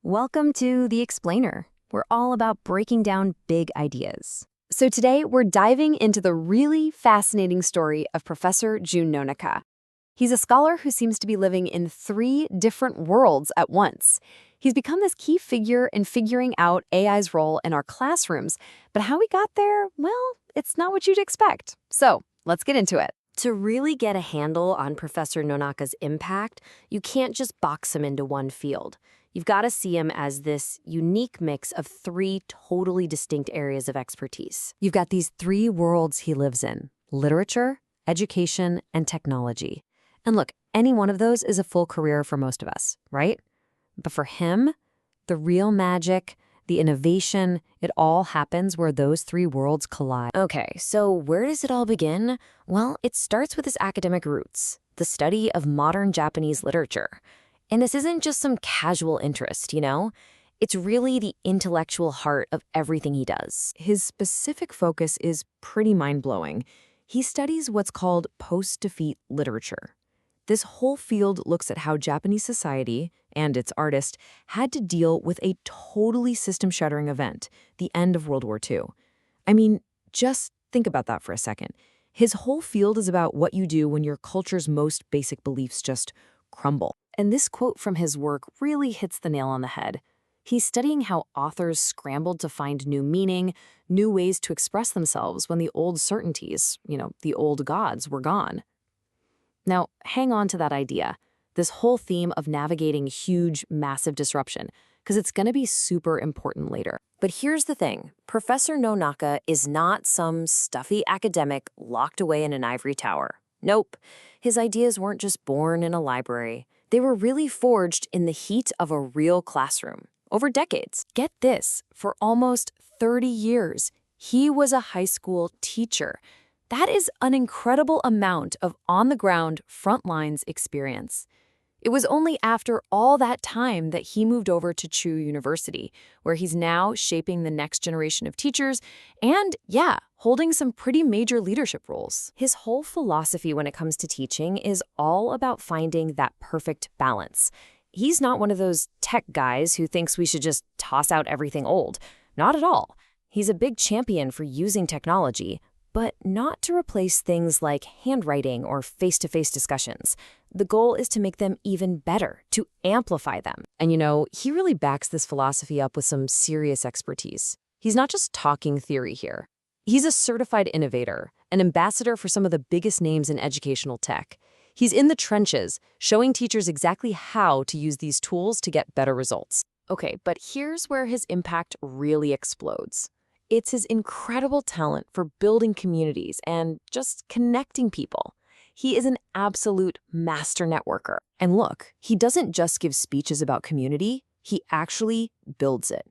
Welcome to The Explainer. We're all about breaking down big ideas. So today, we're diving into the really fascinating story of Professor Jun Nonaka. He's a scholar who seems to be living in 3 different worlds at once. He's become this key figure in figuring out AI's role in our classrooms, but how he got there, well, it's not what you'd expect. So let's get into it. To really get a handle on Professor Nonaka's impact, you can't just box him into one field. You've got to see him as this unique mix of 3 totally distinct areas of expertise. You've got these 3 worlds he lives in: literature, education, and technology. And look, any one of those is a full career for most of us, right? But for him, the real magic, the innovation, it all happens where those 3 worlds collide. Okay, so where does it all begin? Well, it starts with his academic roots, the study of modern Japanese literature. And this isn't just some casual interest, It's really the intellectual heart of everything he does. His specific focus is pretty mind-blowing. He studies what's called post-defeat literature. This whole field looks at how Japanese society and its artists had to deal with a totally system-shattering event, the end of World War II. I mean, just think about that for a second. His whole field is about what you do when your culture's most basic beliefs just crumble. And this quote from his work really hits the nail on the head. He's studying how authors scrambled to find new meaning, new ways to express themselves when the old certainties, the old gods, were gone. Now, hang on to that idea, this whole theme of navigating huge, massive disruption, because it's going to be super important later. But here's the thing. Professor Nonaka is not some stuffy academic locked away in an ivory tower. Nope. His ideas weren't just born in a library. They were really forged in the heat of a real classroom over decades. Get this, for almost 30 years, he was a high school teacher. That is an incredible amount of on-the-ground, front-lines experience. It was only after all that time that he moved over to Chu University, where he's now shaping the next generation of teachers and, holding some pretty major leadership roles. His whole philosophy when it comes to teaching is all about finding that perfect balance. He's not one of those tech guys who thinks we should just toss out everything old. Not at all. He's a big champion for using technology, but not to replace things like handwriting or face-to-face discussions. The goal is to make them even better, to amplify them. And he really backs this philosophy up with some serious expertise. He's not just talking theory here. He's a certified innovator, an ambassador for some of the biggest names in educational tech. He's in the trenches, showing teachers exactly how to use these tools to get better results. Okay, but here's where his impact really explodes. It's his incredible talent for building communities and just connecting people. He is an absolute master networker. And look, he doesn't just give speeches about community, he actually builds it.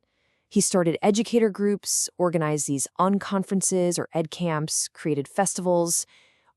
He started educator groups, organized these unconferences or ed camps, created festivals.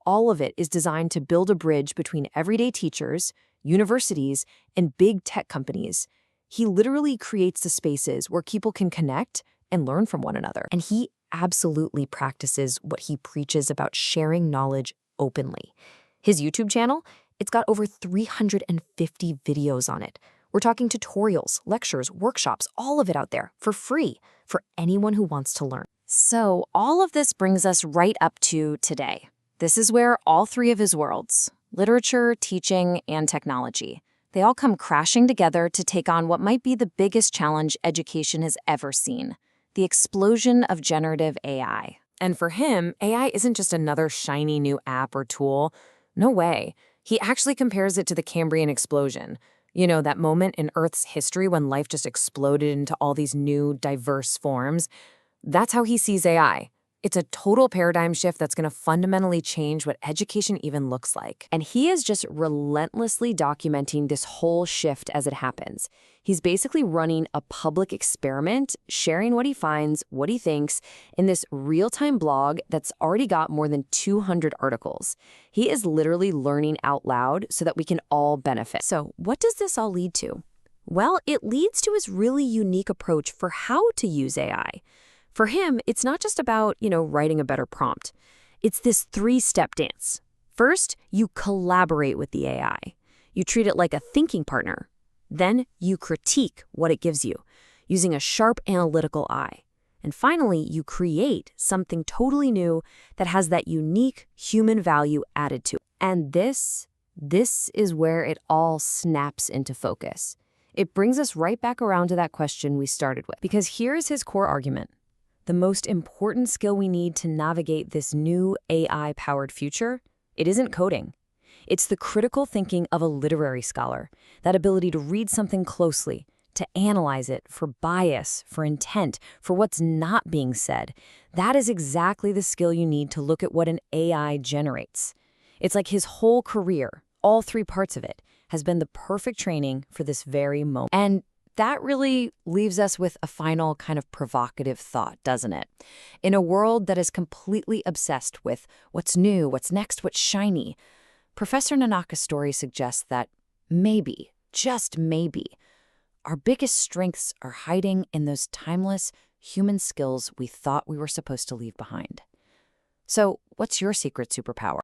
All of it is designed to build a bridge between everyday teachers, universities, and big tech companies. He literally creates the spaces where people can connect and learn from one another. And he absolutely practices what he preaches about sharing knowledge openly. His YouTube channel, it's got over 350 videos on it. We're talking tutorials, lectures, workshops, all of it out there for free for anyone who wants to learn. So all of this brings us right up to today. This is where all 3 of his worlds, literature, teaching, and technology, they all come crashing together to take on what might be the biggest challenge education has ever seen: the explosion of generative AI. And for him, AI isn't just another shiny new app or tool. No way. He actually compares it to the Cambrian explosion. That moment in Earth's history when life just exploded into all these new, diverse forms. That's how he sees AI. It's a total paradigm shift that's going to fundamentally change what education even looks like. And he is just relentlessly documenting this whole shift as it happens. He's basically running a public experiment, sharing what he finds, what he thinks, in this real-time blog that's already got more than 200 articles. He is literally learning out loud so that we can all benefit. So what does this all lead to? Well, it leads to his really unique approach for how to use AI. For him, it's not just about, writing a better prompt. It's this 3-step dance. First, you collaborate with the AI. You treat it like a thinking partner. Then you critique what it gives you, using a sharp analytical eye. And finally, you create something totally new that has that unique human value added to it. And this is where it all snaps into focus. It brings us right back around to that question we started with. Because here's his core argument. The most important skill we need to navigate this new AI-powered future, it isn't coding. It's the critical thinking of a literary scholar, that ability to read something closely, to analyze it for bias, for intent, for what's not being said. That is exactly the skill you need to look at what an AI generates. It's like his whole career, all three parts of it, has been the perfect training for this very moment. And that really leaves us with a final kind of provocative thought, doesn't it? In a world that is completely obsessed with what's new, what's next, what's shiny, Professor Nonaka's story suggests that maybe, just maybe, our biggest strengths are hiding in those timeless human skills we thought we were supposed to leave behind. So, what's your secret superpower?